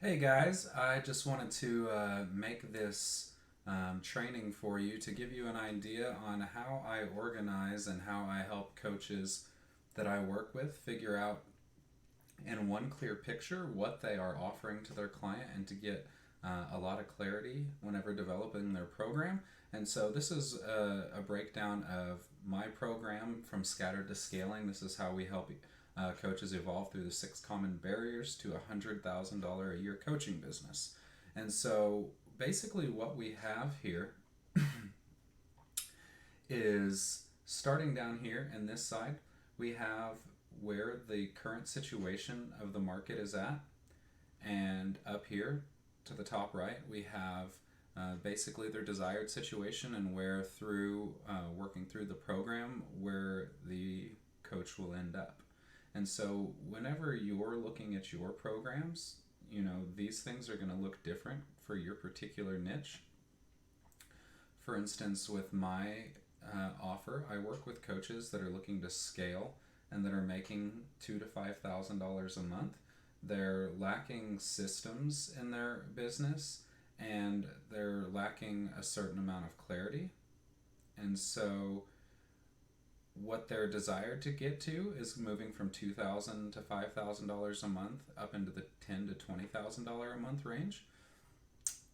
Hey guys, I just wanted to make this training for you to give you an idea on how I organize and how I help coaches that I work with figure out in one clear picture what they are offering to their client and to get a lot of clarity whenever developing their program. And so, this is a breakdown of my program from scattered to scaling. This is how we help coaches evolve through the six common barriers to $100,000 a year coaching business. And so, basically, what we have here is starting down here in this side, we have where the current situation of the market is at, and up here to the top right, we have basically their desired situation and where through working through the program where the coach will end up. And so, whenever you're looking at your programs, these things are going to look different for your particular niche. For instance, with my offer, I work with coaches that are looking to scale and that are making $2,000 to $5,000 a month. They're lacking systems in their business and they're lacking a certain amount of clarity. And so, what they're desired to get to is moving from $2,000 to $5,000 a month up into the $10,000 to $20,000 a month range.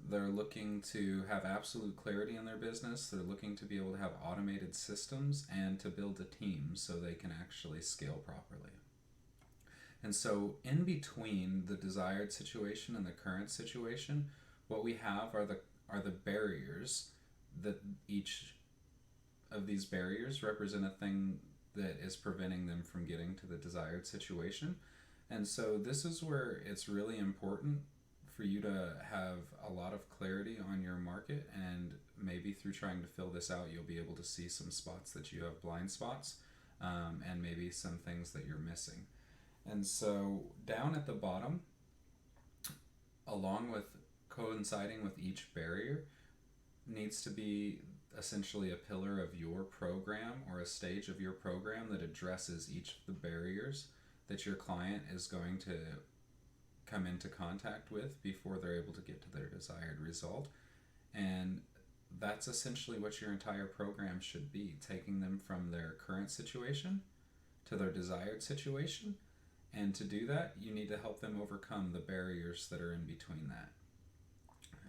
They're looking to have absolute clarity in their business. They're looking to be able to have automated systems and to build a team so they can actually scale properly. And so, in between the desired situation and the current situation, what we have are the barriers that each of these barriers represent a thing that is preventing them from getting to the desired situation. And so, this is where it's really important for you to have a lot of clarity on your market, and maybe through trying to fill this out, you'll be able to see some spots that you have blind spots, and maybe some things that you're missing. And so, down at the bottom, along with coinciding with each barrier, needs to be essentially a pillar of your program or a stage of your program that addresses each of the barriers that your client is going to come into contact with before they're able to get to their desired result. And that's essentially what your entire program should be, taking them from their current situation to their desired situation. And to do that, you need to help them overcome the barriers that are in between that.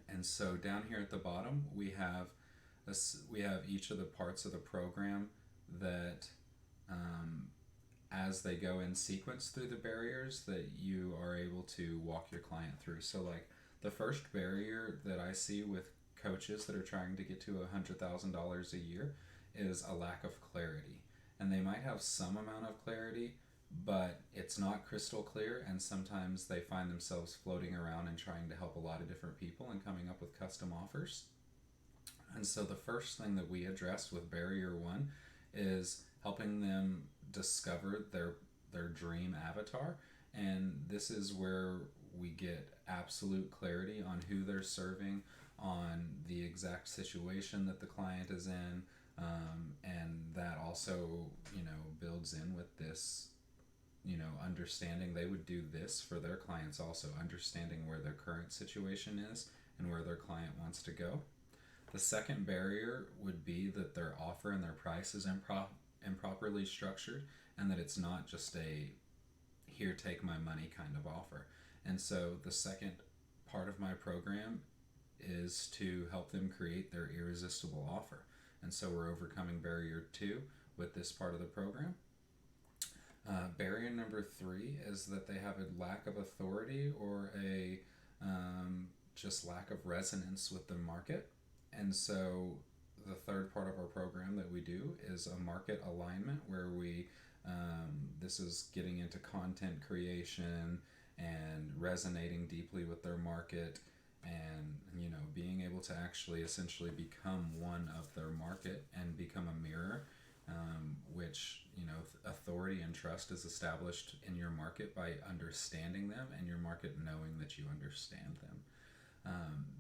And so, down here at the bottom, we have each of the parts of the program that, as they go in sequence through the barriers, that you are able to walk your client through. So, like, the first barrier that I see with coaches that are trying to get to $100,000 a year is a lack of clarity. And they might have some amount of clarity, but it's not crystal clear, and sometimes they find themselves floating around and trying to help a lot of different people and coming up with custom offers. And so, the first thing that we addressed with barrier one is helping them discover their dream avatar. And this is where we get absolute clarity on who they're serving, on the exact situation that the client is in, and that also, builds in with this, understanding they would do this for their clients also, understanding where their current situation is and where their client wants to go. The second barrier would be that their offer and their price is improperly structured, and that it's not just a here, take my money kind of offer. And so, the second part of my program is to help them create their irresistible offer. And so, we're overcoming barrier two with this part of the program. Barrier number three is that they have a lack of authority or a just lack of resonance with the market. And so, the third part of our program that we do is a market alignment, where this is getting into content creation and resonating deeply with their market, and being able to actually essentially become one of their market and become a mirror, which authority and trust is established in your market by understanding them, and your market knowing that you understand them.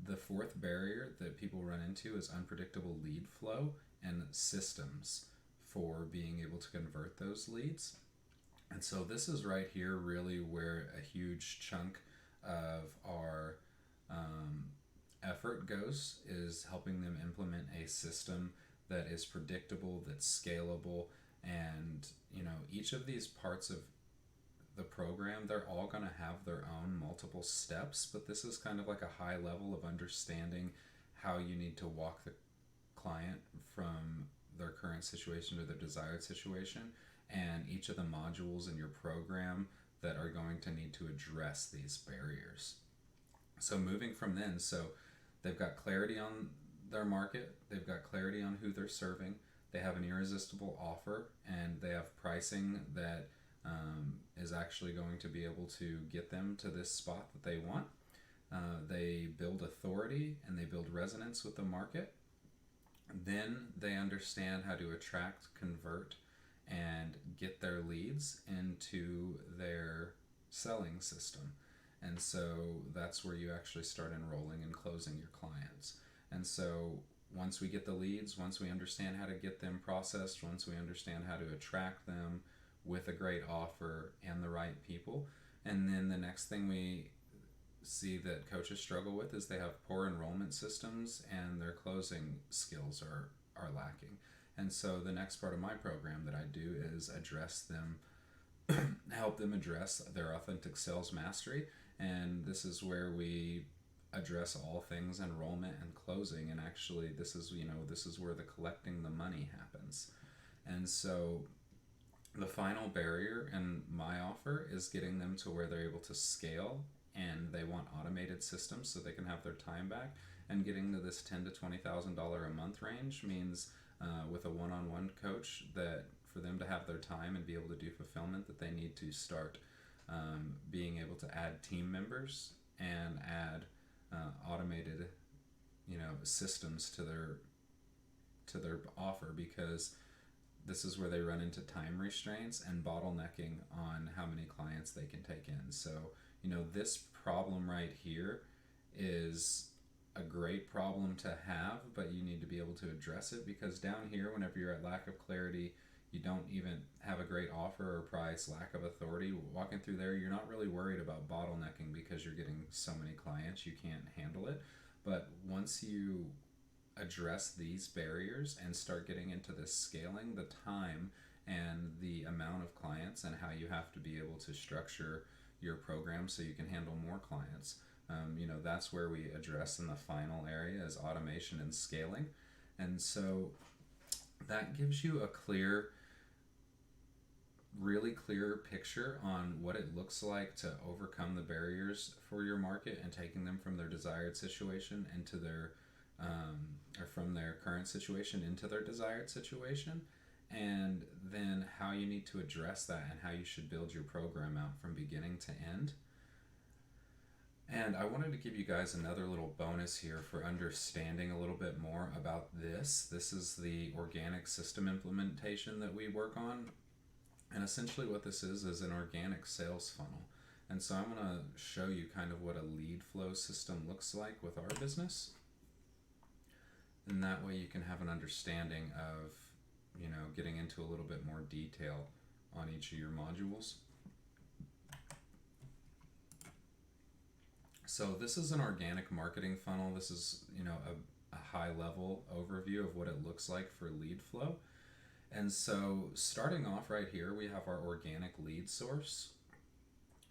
The fourth barrier that people run into is unpredictable lead flow and systems for being able to convert those leads. And so, this is right here really where a huge chunk of our effort goes is helping them implement a system that is predictable, that's scalable, and each of these parts of the program, they're all going to have their own multiple steps, but this is kind of like a high level of understanding how you need to walk the client from their current situation to their desired situation, and each of the modules in your program that are going to need to address these barriers. So moving from then, so they've got clarity on their market, they've got clarity on who they're serving, they have an irresistible offer, and they have pricing that is actually going to be able to get them to this spot that they want. They build authority and they build resonance with the market. Then they understand how to attract, convert, and get their leads into their selling system. And so that's where you actually start enrolling and closing your clients. And so once we get the leads, once we understand how to get them processed, once we understand how to attract them with a great offer and the right people, and then the next thing we see that coaches struggle with is they have poor enrollment systems and their closing skills are lacking. And so the next part of my program that I do is address them, help them address their authentic sales mastery. And this is where we address all things enrollment and closing. And actually this is where the collecting the money happens. And so the final barrier in my offer is getting them to where they're able to scale, and they want automated systems so they can have their time back. And getting to this $10,000 to $20,000 a month range means with a one-on-one coach that for them to have their time and be able to do fulfillment, that they need to start being able to add team members and add automated systems to their offer, because this is where they run into time restraints and bottlenecking on how many clients they can take in. So this problem right here is a great problem to have, but you need to be able to address it, because down here, whenever you're at lack of clarity, you don't even have a great offer or price, lack of authority, walking through there, you're not really worried about bottlenecking because you're getting so many clients, you can't handle it. But once you address these barriers and start getting into this scaling, the time and the amount of clients and how you have to be able to structure your program so you can handle more clients, that's where we address in the final area is automation and scaling. And so that gives you a really clear picture on what it looks like to overcome the barriers for your market and taking them from their desired situation into their or from their current situation into their desired situation, and then how you need to address that and how you should build your program out from beginning to end. And I wanted to give you guys another little bonus here for understanding a little bit more about this. This is the organic system implementation that we work on. And essentially what this is an organic sales funnel. And so I'm going to show you kind of what a lead flow system looks like with our business. And that way you can have an understanding of, getting into a little bit more detail on each of your modules. So this is an organic marketing funnel. This is, a high level overview of what it looks like for lead flow. And so starting off right here, we have our organic lead source.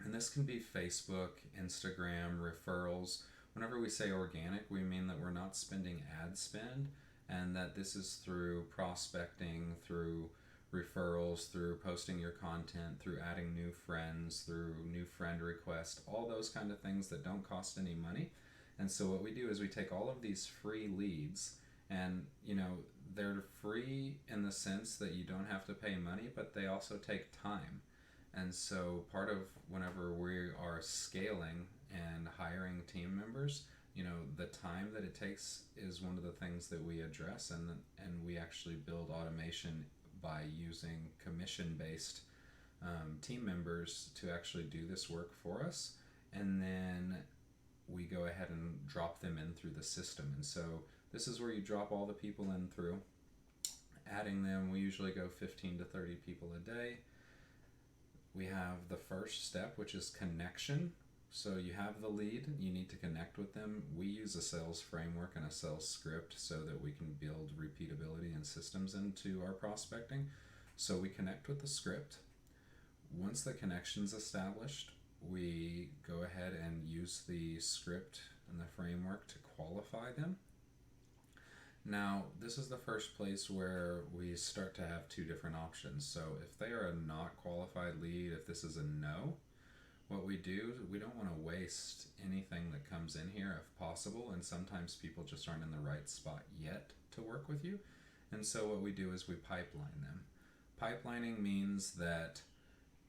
And this can be Facebook, Instagram, referrals. Whenever we say organic, we mean that we're not spending ad spend, and that this is through prospecting, through referrals, through posting your content, through adding new friends, through new friend requests, all those kind of things that don't cost any money. And so what we do is we take all of these free leads, and they're free in the sense that you don't have to pay money, but they also take time. And so part of whenever we are scaling and hiring team members, the time that it takes is one of the things that we address, and we actually build automation by using commission-based team members to actually do this work for us. And then we go ahead and drop them in through the system. And so this is where you drop all the people in through. Adding them, we usually go 15 to 30 people a day. We have the first step, which is connection. So you have the lead, you need to connect with them. We use a sales framework and a sales script so that we can build repeatability and systems into our prospecting. So we connect with the script. Once the connection's established, we go ahead and use the script and the framework to qualify them. Now, this is the first place where we start to have two different options. So if they are a not qualified lead, if this is a no, what we do, we don't want to waste anything that comes in here if possible, and sometimes people just aren't in the right spot yet to work with you. And so what we do is we pipeline them. Pipelining means that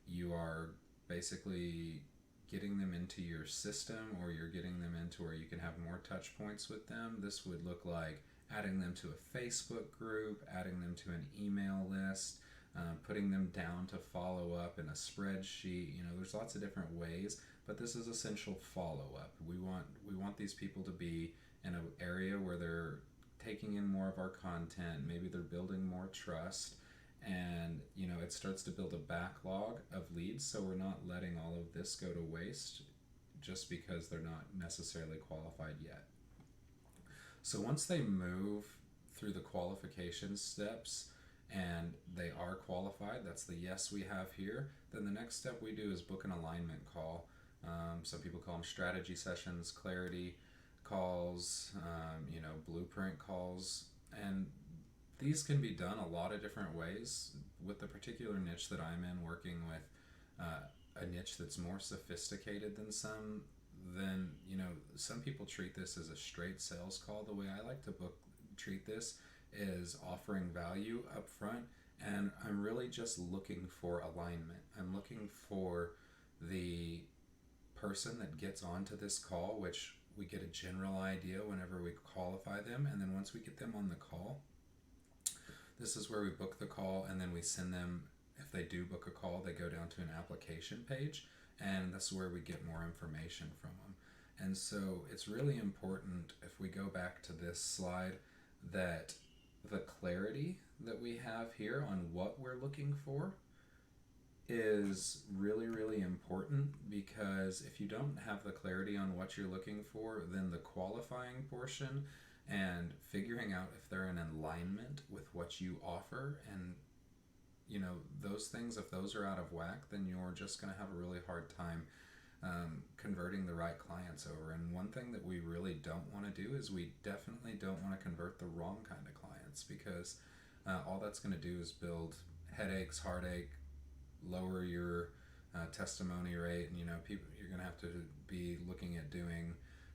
you are basically getting them into your system, or you're getting them into where you can have more touch points with them. This would look like adding them to a Facebook group, adding them to an email list, putting them down to follow up in a spreadsheet. There's lots of different ways, but this is essential follow-up. We want these people to be in an area where they're taking in more of our content, maybe they're building more trust, and it starts to build a backlog of leads, so we're not letting all of this go to waste just because they're not necessarily qualified yet. So once they move through the qualification steps and they are qualified, that's the yes we have here, then the next step we do is book an alignment call. Some people call them strategy sessions, clarity calls, blueprint calls, and these can be done a lot of different ways. With the particular niche that I'm in, working with a niche that's more sophisticated than some, then some people treat this as a straight sales call. The way I like to treat this is offering value up front, and I'm really just looking for alignment. I'm looking for the person that gets onto this call, which we get a general idea whenever we qualify them, and then once we get them on the call, this is where we book the call, and then we send them, if they do book a call, they go down to an application page, and that's where we get more information from them. And so it's really important, if we go back to this slide, that the clarity that we have here on what we're looking for is really, really important, because if you don't have the clarity on what you're looking for, then the qualifying portion and figuring out if they're in alignment with what you offer, and those things, if those are out of whack, then you're just going to have a really hard time converting the right clients over. And one thing that we really don't want to do is we definitely don't want to convert the wrong kind of clients, because all that's going to do is build headaches, heartache, lower your testimony rate, and people, you're going to have to be looking at doing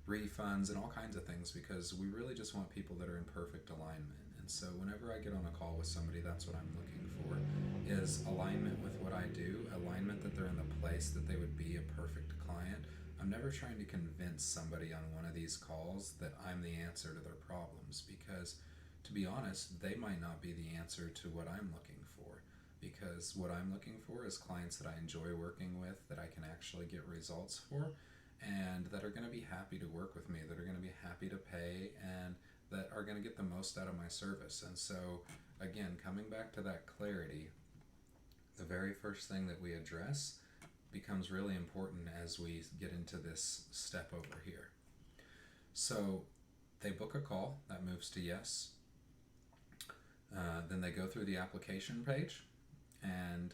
refunds and all kinds of things, because we really just want people that are in perfect alignment. And so whenever I get on a call with somebody, that's what I'm looking for, is alignment with what I do, alignment that they're in the place that they would be a perfect client. I'm never trying to convince somebody on one of these calls that I'm the answer to their problems, because to be honest, they might not be the answer to what I'm looking for, because what I'm looking for is clients that I enjoy working with, that I can actually get results for, and that are going to be happy to work with me, that are going to be happy to pay, and that are going to get the most out of my service. And so again, coming back to that clarity, the very first thing that we address becomes really important as we get into this step over here. So they book a call, that moves to yes. Then they go through the application page, and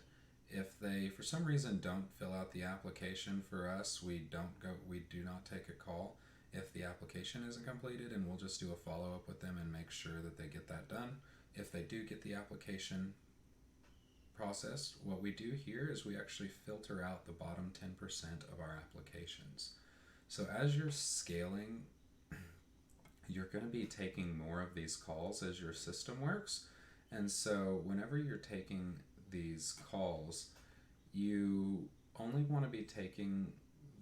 if they for some reason don't fill out the application for us, we do not take a call if the application isn't completed, and we'll just do a follow-up with them and make sure that they get that done. If they do get the application processed, what we do here is we actually filter out the bottom 10% of our applications. So as you're scaling, you're going to be taking more of these calls as your system works. And so whenever you're taking these calls, you only want to be taking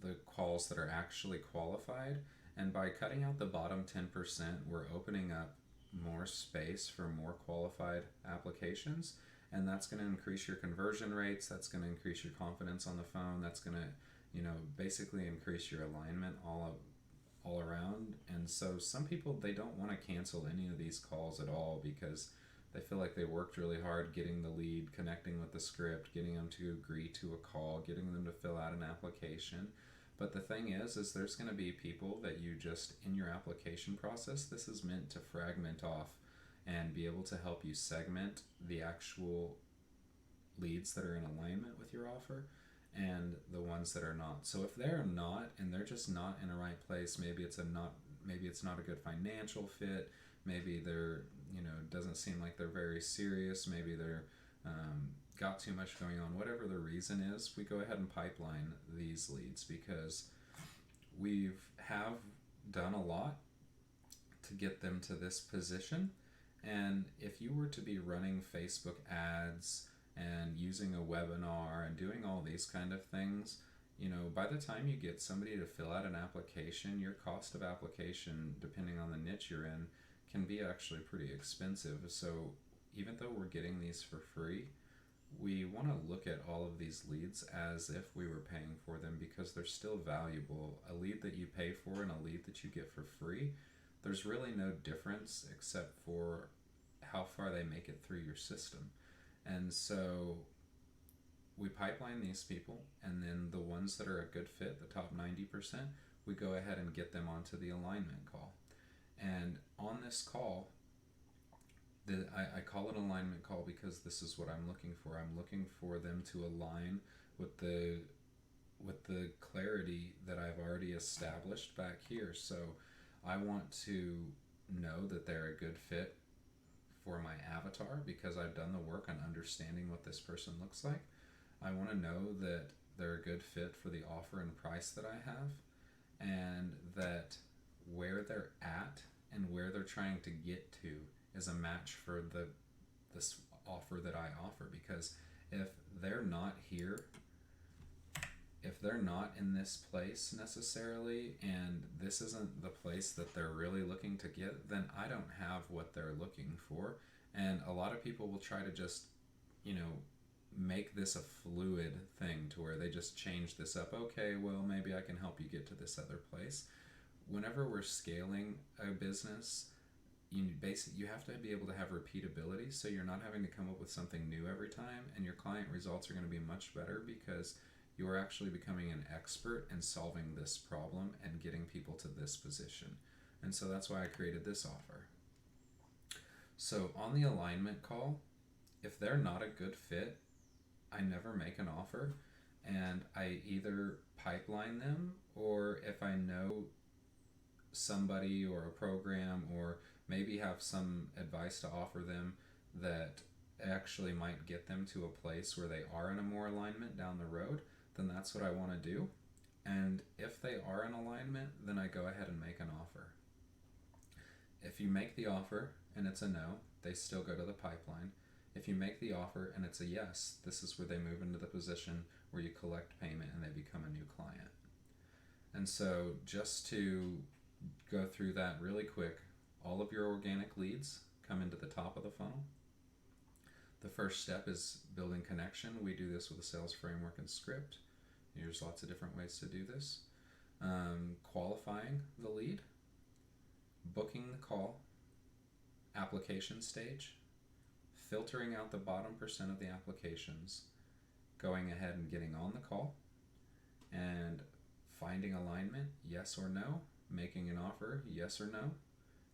the calls that are actually qualified, and by cutting out the bottom 10%, we're opening up more space for more qualified applications, and that's going to increase your conversion rates, that's going to increase your confidence on the phone, that's going to basically increase your alignment all around. And so some people, they don't want to cancel any of these calls at all, because they feel like they worked really hard getting the lead, connecting with the script, getting them to agree to a call, getting them to fill out an application. But the thing is there's going to be people that you just, in your application process, this is meant to fragment off and be able to help you segment the actual leads that are in alignment with your offer and the ones that are not. So if they're not, and they're just not in the right place, maybe it's not a good financial fit, maybe they're, doesn't seem like they're very serious, maybe they're got too much going on, whatever the reason is, we go ahead and pipeline these leads, because have done a lot to get them to this position. And if you were to be running Facebook ads and using a webinar and doing all these kind of things, by the time you get somebody to fill out an application, your cost of application, depending on the niche you're in, can be actually pretty expensive. So even though we're getting these for free, we want to look at all of these leads as if we were paying for them, because they're still valuable. A lead that you pay for and a lead that you get for free, there's really no difference except for how far they make it through your system. And so we pipeline these people, and then the ones that are a good fit, the top 90%, we go ahead and get them onto the alignment call. And on this call, I call it alignment call because this is what I'm looking for. I'm looking for them to align with the clarity that I've already established back here. So I want to know that they're a good fit for my avatar, because I've done the work on understanding what this person looks like. I want to know that they're a good fit for the offer and price that I have, and that where they're at and where they're trying to get to is a match for this offer that I offer. Because if they're not here, if they're not in this place necessarily, and this isn't the place that they're really looking to get, then I don't have what they're looking for. And a lot of people will try to just, make this a fluid thing to where they just change this up. Okay, well, maybe I can help you get to this other place. Whenever we're scaling a business, you have to be able to have repeatability, so you're not having to come up with something new every time, and your client results are going to be much better because you're actually becoming an expert in solving this problem and getting people to this position. And so that's why I created this offer. So on the alignment call, if they're not a good fit, I never make an offer, and I either pipeline them, or if I know somebody or a program, or maybe have some advice to offer them that actually might get them to a place where they are in a more alignment down the road, then that's what I want to do. And if they are in alignment, then I go ahead and make an offer. If you make the offer and it's a no, they still go to the pipeline. If you make the offer and it's a yes, this is where they move into the position where you collect payment and they become a new client. And so just to go through that really quick, all of your organic leads come into the top of the funnel. The first step is building connection. We do this with a sales framework and script. There's lots of different ways to do this. Qualifying the lead, booking the call, application stage, filtering out the bottom percent of the applications, going ahead and getting on the call, and finding alignment, yes or no, making an offer, yes or no,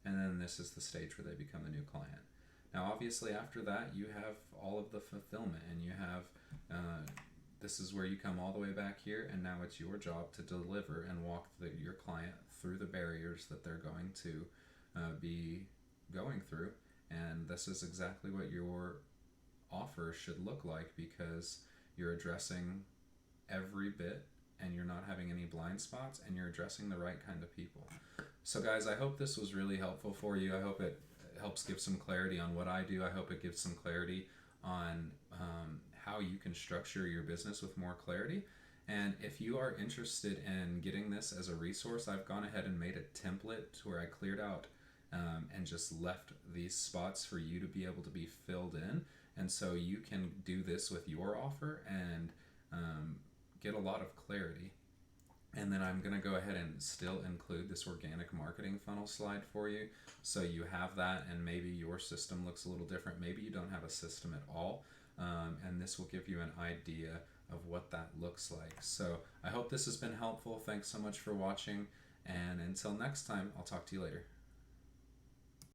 and then this is the stage where they become a new client. Now obviously after that you have all of the fulfillment, and you have this is where you come all the way back here, and now it's your job to deliver and walk your client through the barriers that they're going to be going through. And this is exactly what your offer should look like, because you're addressing every bit and you're not having any blind spots, and you're addressing the right kind of people. So guys, I hope this was really helpful for you. I hope it helps give some clarity on what I do. I hope it gives some clarity on how you can structure your business with more clarity. And if you are interested in getting this as a resource, I've gone ahead and made a template where I cleared out and just left these spots for you to be able to be filled in. And so you can do this with your offer and get a lot of clarity. And then I'm going to go ahead and still include this organic marketing funnel slide for you. So you have that, and maybe your system looks a little different. Maybe you don't have a system at all. And this will give you an idea of what that looks like. So I hope this has been helpful. Thanks so much for watching, and until next time, I'll talk to you later.